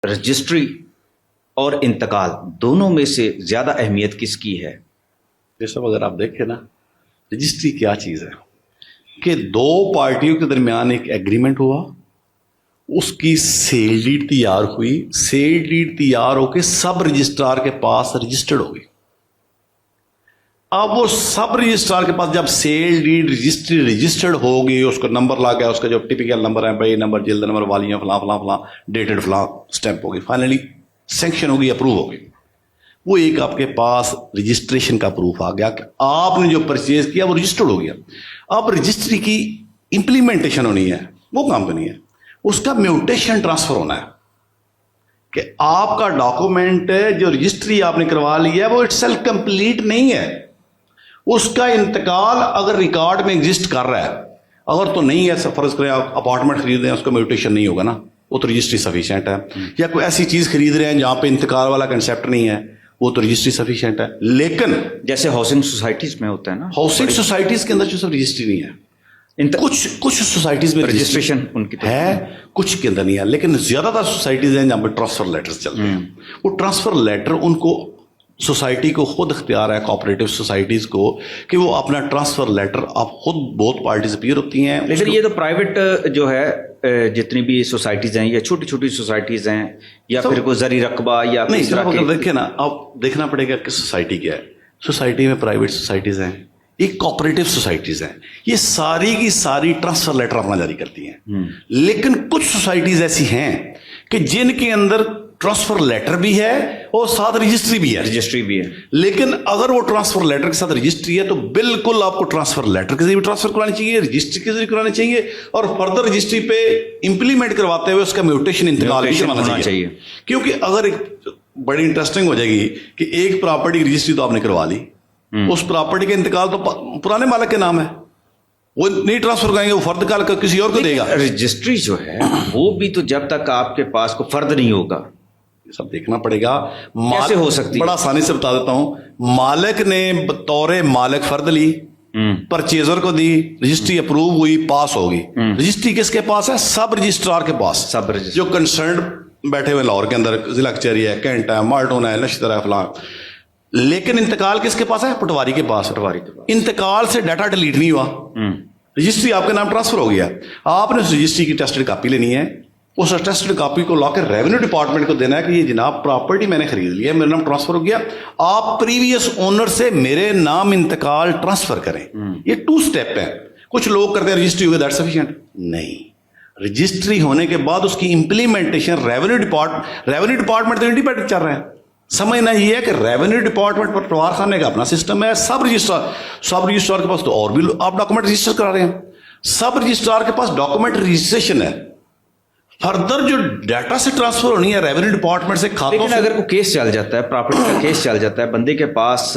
Registry اور انتقال دونوں میں سے زیادہ اہمیت کس کی ہے؟ یہ سب اگر آپ دیکھیں نا، رجسٹری کیا چیز ہے کہ دو پارٹیوں کے درمیان ایک ایگریمنٹ ہوا، اس کی سیل ڈیڈ تیار ہوئی، سیل ڈیڈ تیار ہو کے سب رجسٹرار کے پاس رجسٹرڈ ہو گئی۔ اب وہ سب رجسٹرار کے پاس جب سیل ڈیڈ رجسٹرڈ ہوگی، اس کا نمبر لا گیا، اس کا جو ٹپیکل نمبر ہے، بھائی نمبر، جلد نمبر، والیاں فلاں فلاں فلاں، ڈیٹڈ فلاں، اسٹیمپ ہوگی، فائنلی سینکشن ہوگی، اپروو ہوگی۔ وہ ایک آپ کے پاس رجسٹریشن کا پروف آ گیا کہ آپ نے جو پرچیز کیا وہ رجسٹرڈ ہو گیا۔ اب رجسٹری کی امپلیمنٹیشن ہونی ہے، وہ کام کرنی ہے، اس کا میوٹیشن ٹرانسفر ہونا ہے کہ آپ کا ڈاکومنٹ جو رجسٹری آپ نے کروا لی ہے وہ اٹ سیلف کمپلیٹ نہیں ہے، اس کا انتقال اگر ریکارڈ میں ایگزسٹ کر رہا ہے، اگر تو نہیں ہے، فرض کریں آپ اپارٹمنٹ خرید رہے ہیں، اس کا میوٹیشن نہیں ہوگا نا، وہ تو رجسٹری سفیشینٹ ہے، یا کوئی ایسی چیز خرید رہے ہیں جہاں پہ انتقال والا کنسیپٹ نہیں ہے، وہ تو رجسٹری سفیشینٹ ہے۔ لیکن جیسے ہاؤسنگ سوسائٹیز میں ہوتا ہے نا، ہاؤسنگ سوسائٹیز کے اندر جو سب رجسٹری نہیں ہے، کچھ سوسائٹیز میں رجسٹریشن ان کی ہے، کچھ کے اندر نہیں ہے، لیکن زیادہ تر سوسائٹیز ہیں جہاں پہ ٹرانسفر لیٹرز چلتے ہیں۔ وہ ٹرانسفر لیٹر ان کو سوسائٹی کو خود اختیار ہے، کوآپریٹو سوسائٹیز کو، کہ وہ اپنا ٹرانسفر لیٹر آپ خود بہت پارٹیز اپیئر ہوتی ہیں۔ لیکن یہ تو پرائیویٹ جو ہے جتنی بھی سوسائٹیز ہیں، یا چھوٹی چھوٹی سوسائٹیز ہیں، یا پھر کوئی زرعی رقبہ، یا نہیں، صرف اگر دیکھیں نا، اب دیکھنا پڑے گا کہ سوسائٹی کیا ہے۔ سوسائٹی میں پرائیویٹ سوسائٹیز ہیں، ایک کوآپریٹو سوسائٹیز ہیں، یہ ساری کی ساری ٹرانسفر لیٹر اپنا جاری کرتی ہیں۔ لیکن کچھ سوسائٹیز ایسی ہیں کہ جن کے اندر ٹرانسفر لیٹر بھی ہے اور ساتھ رجسٹری بھی ہے، لیکن اگر وہ ٹرانسفر لیٹر کے ساتھ رجسٹری ہے تو بالکل آپ کو ٹرانسفر لیٹر کے ذریعے ٹرانسفر کرانی چاہیے، رجسٹری کے ذریعے کرانے چاہیے، اور فردر رجسٹری پہ امپلیمنٹ کرواتے ہوئے اس کا میوٹیشن انتقال بھی کروانا چاہیے۔ کیونکہ اگر ایک بڑی انٹرسٹنگ ہو جائے گی کہ ایک پراپرٹی کی رجسٹری تو آپ نے کروا لی، اس پراپرٹی کا انتقال تو پرانے مالک کے نام ہے، وہ نہیں ٹرانسفر کریں گے، وہ فرد کال کر کسی اور کو دے گا۔ رجسٹری جو ہے وہ بھی تو جب تک آپ کے پاس کوئی فرد نہیں ہوگا، سب دیکھنا پڑے گا۔ کیسے ہو سکتی؟ بڑا آسانی سے بتا دیتا ہوں، مالک نے بطور مالک فرد لی، پرچیزر کو دی، رجسٹری اپروو ہوئی، پاس ہوگی۔ رجسٹری کس کے پاس ہے؟ سب رجسٹرار کے پاس، جو کنسرنڈ بیٹھے ہوئے لاہور کے اندر، ضلع کچہری ہے، کینٹ ہے، مارٹون ہے، نشتر ہے، فلاں۔ لیکن انتقال کس کے پاس ہے؟ پٹواری کے پاس۔ انتقال سے ڈیٹا ڈیلیٹ نہیں ہوا، رجسٹری آپ کے نام ٹرانسفر ہو گیا۔ آپ نے اس رجسٹری کی ٹیسٹڈ کاپی لینی ہے، اس ٹیسٹڈ کاپی کو لا کے ریونیو ڈپارٹمنٹ کو دینا ہے کہ یہ جناب پراپرٹی میں نے خرید لی ہے، میرے نام ٹرانسفر ہو گیا، آپ پریویس اونر سے میرے نام انتقال ٹرانسفر کریں۔ یہ 2 اسٹیپ ہے۔ کچھ لوگ کرتے ہیں رجسٹری ہوگی دیٹ سفیشینٹ، نہیں، رجسٹری ہونے کے بعد اس کی امپلیمنٹیشن ریونیو ڈپارٹمنٹ تو انڈیپینڈنٹ چل رہا ہے۔ سمجھنا یہ ہے کہ ریونیو ڈپارٹمنٹ پر پٹوار خانے کا اپنا سسٹم ہے، سب رجسٹرار کے پاس تو اور بھی آپ ڈاکومنٹ رجسٹر کرا رہے ہیں، سب رجسٹرار کے پاس ڈاکومنٹ رجسٹریشن ہے۔ فردر جو ڈیٹا سے ٹرانسفر ہونی ہے ریونیو ڈپارٹمنٹ سے کھاتوں سے۔ لیکن اگر کوئی کیس چل جاتا ہے، پراپرٹی کا کیس چل جاتا ہے، بندے کے پاس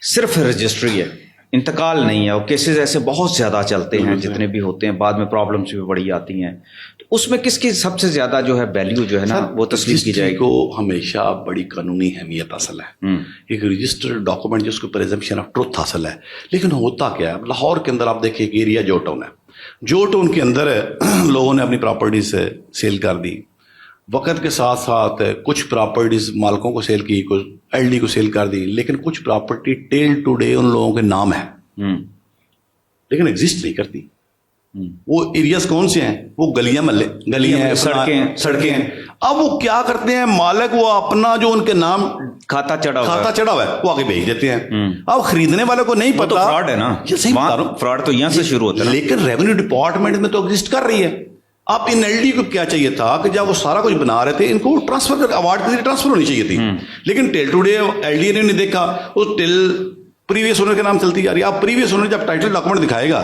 صرف رجسٹری ہے، انتقال نہیں ہے، وہ کیسز ایسے بہت زیادہ چلتے ہیں، جتنے بھی ہوتے ہیں، بعد میں پرابلمس بھی بڑی آتی ہیں، تو اس میں کس کی سب سے زیادہ جو ہے ویلیو جو ہے نا وہ تسلیم کی جائے گی؟ کو ہمیشہ بڑی قانونی اہمیت حاصل ہے، ایک رجسٹرڈ ڈاکومنٹ جس کو پریزمپشن آف ٹروتھ حاصل ہے۔ لیکن ہوتا کیا ہے، لاہور کے اندر آپ دیکھیں ایک ایریا جو ٹاؤن ہے، جو ٹاؤن کے اندر لوگوں نے اپنی پراپرٹی سے سیل کر دی، وقت کے ساتھ ساتھ کچھ پراپرٹیز مالکوں کو سیل کی، کچھ ایل ڈی کو سیل کر دی، لیکن کچھ پراپرٹی ٹیل ٹو ڈے ان لوگوں کے نام ہے لیکن ایگزسٹ نہیں کرتی۔ وہ ایریاز کون سے ہیں؟ وہ گلیاں ہیں، سڑکیں ہیں۔ اب وہ کیا کرتے ہیں مالک، وہ اپنا جو ان کے نام کھاتا چڑھا ہوا ہے وہ آگے بھیج دیتے ہیں۔ اب خریدنے والے کو نہیں پتا، فراڈ ہے نا، فراڈ تو یہاں سے شروع ہوتا ہے۔ لیکن ریونیو ڈپارٹمنٹ میں تو ایگزسٹ کر رہی ہے۔ اب ان ایل ڈی کو کیا چاہیے تھا کہ جب وہ سارا کچھ بنا رہے تھے، ان کو ٹرانسفر کر اوارڈ کے ذریعے ٹرانسفر ہونی چاہیے تھی، لیکن till today L D نے نہیں دیکھا، وہ ٹیل پریویس اونر کے نام چلتی جا رہی ہے۔ اب پریویس اونر جب ٹائٹل ڈاکومنٹ دکھائے گا،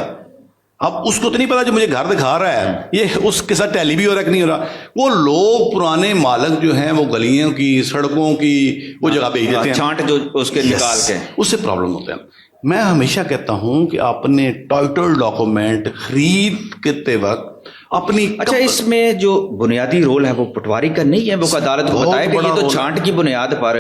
اب اس کو تو نہیں پتا جو مجھے گھر دکھا رہا ہے یہ اس کے ساتھ ٹیلی بھی ہو رہا ہے کہ نہیں ہو رہا۔ وہ لوگ پرانے مالک جو ہیں وہ گلیوں کی، سڑکوں کی وہ جگہ بھیج دیتے ہیں، چھانٹ جو اس کے نکال کے، اس سے پرابلم ہوتا ہے۔ میں ہمیشہ کہتا ہوں کہ آپ نے ٹائٹل ڈاکومنٹ خرید کرتے وقت اپنی اچھا اس میں جو بنیادی رول ہے وہ پٹواری کا نہیں ہے؟ وہ عدالت کو بتایا کہ یہ تو چھانٹ کی بنیاد پر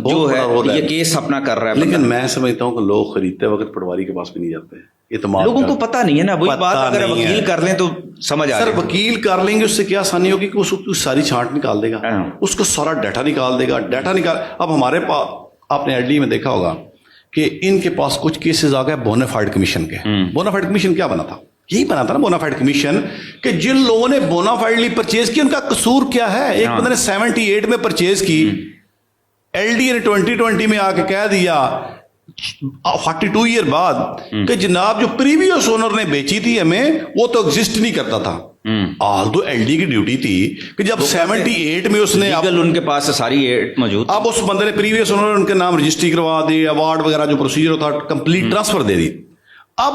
جو ہے یہ کیس اپنا کر رہا ہے. لیکن میں سمجھتا ہوں کہ لوگ خریدتے وقت پٹواری کے پاس بھی نہیں جاتے, اعتماد لوگوں کو پتہ نہیں ہے نا, وہی بات اگر وکیل کر لیں تو سمجھ آ سر وکیل کر لیں گے اس سے کیا آسانی ہوگی کہ اس ساری چھانٹ نکال دے گا, اس کو سارا ڈیٹا نکال دے گا. اب ہمارے پاس آپ نے ایل ڈی میں دیکھا ہوگا کہ ان کے پاس کچھ کیسز آ گئے بونافائیڈ کمیشن کے. بونافائیڈ کمیشن کیا بنا تھا؟ یہی بنا تھا نا بونافائیڈ کمیشن, کہ جن لوگوں نے بونافائیڈلی پرچیز کی ان کا قصور کیا ہے. ایک بندے نے 78 میں پرچیز کی, ایل ڈی نے 2020 میں آ کے کہہ دیا 42 ایئر بعد کہ جناب جو پریویس اونر نے بیچی تھی ہمیں وہ تو ایگزسٹ نہیں کرتا تھا. آل تو ایل ڈی کی ڈیوٹی تھی کہ جب 78 میں اس نے ان کے پاس ساری موجود, اب اس بندے نے پریویس اونر ان کے نام رجسٹری کروا دی, ایوارڈ وغیرہ جو پروسیجر تھا کمپلیٹ ٹرانسفر دے دی. اب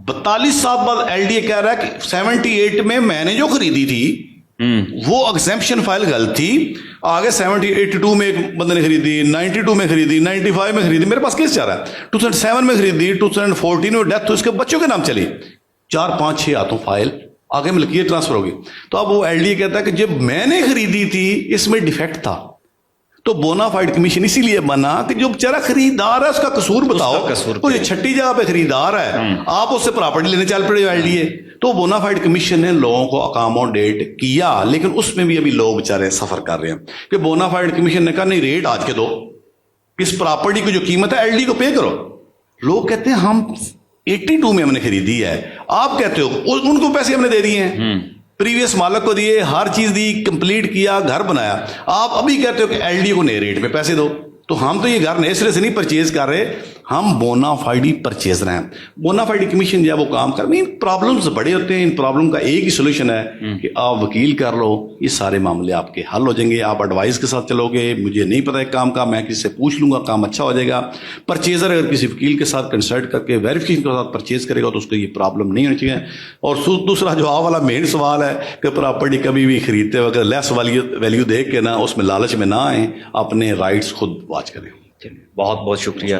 42 سال بعد ایل ڈی کہہ رہا ہے کہ 78 میں نے جو خریدی تھی وہ ایگزمپشن فائل غلط تھی, آگے 82 میں ایک بندے نے خریدی, 92 میں خریدی, 95 میں خریدی, میرے پاس کیس چل رہا ہے, 2007 میں خریدی, 2014 میں ڈیتھ تو اس کے بچوں کے نام چلی, 4-5-6 ہاتھوں فائل آگے ملکیت ٹرانسفر ہوگی. تو اب وہ ایل ڈی کہتا ہے کہ جب میں نے خریدی تھی اس میں ڈیفیکٹ تھا. تو بونافائیڈ کمیشن اسی لیے بنا کہ جو بیچارہ خریدار ہے اس کا قصور بتاؤ, اور یہ چھٹی جگہ پہ خریدار ہے, آپ اس سے پراپرٹی لینے چل پڑے ایل ڈی. تو بونافائیڈ کمیشن نے لوگوں کو اکاموڈیٹ کیا, لیکن اس میں بھی ابھی لوگ بیچارے سفر کر رہے ہیں کہ بونافائیڈ کمیشن نے کہا نہیں ریٹ آج کے دو, اس پراپرٹی کی جو قیمت ہے ایل ڈی کو پے کرو. لوگ کہتے ہیں ہم 82 میں ہم نے خریدی ہے, آپ کہتے ہو ان کو پیسے ہم نے دے دیے ہیں, پریویس مالک کو دیے, ہر چیز دی, کمپلیٹ کیا, گھر بنایا. آپ ابھی کہتے ہو کہ ایل ڈی کو نئے ریٹ پہ پیسے دو. تو ہم تو یہ گھر نئے سرے سے نہیں پرچیز کر رہے, ہم بونافائیڈ ہی پرچیز رہے ہیں. بونافائیڈ کمیشن جب وہ کام کر رہے ہیں, پرابلمز بڑے ہوتے ہیں, ان پرابلم کا ایک ہی سولوشن ہے کہ آپ وکیل کر لو, یہ سارے معاملے آپ کے حل ہو جائیں گے. آپ ایڈوائز کے ساتھ چلو گے, مجھے نہیں پتا ہے کام کا, میں کسی سے پوچھ لوں گا, کام اچھا ہو جائے گا. پرچیزر اگر کسی وکیل کے ساتھ کنسلٹ کر کے ویریفیکیشن کے ساتھ پرچیز کرے گا تو اس کو یہ پرابلم نہیں ہونی چاہیے. اور دوسرا جو آپ والا مین سوال ہے کہ پراپرٹی کبھی بھی خریدتے وقت لیس ویلیو دیکھ کے نا اس میں لالچ میں نہ آئیں, اپنے رائٹس خود واچ کریں. بہت بہت شکریہ.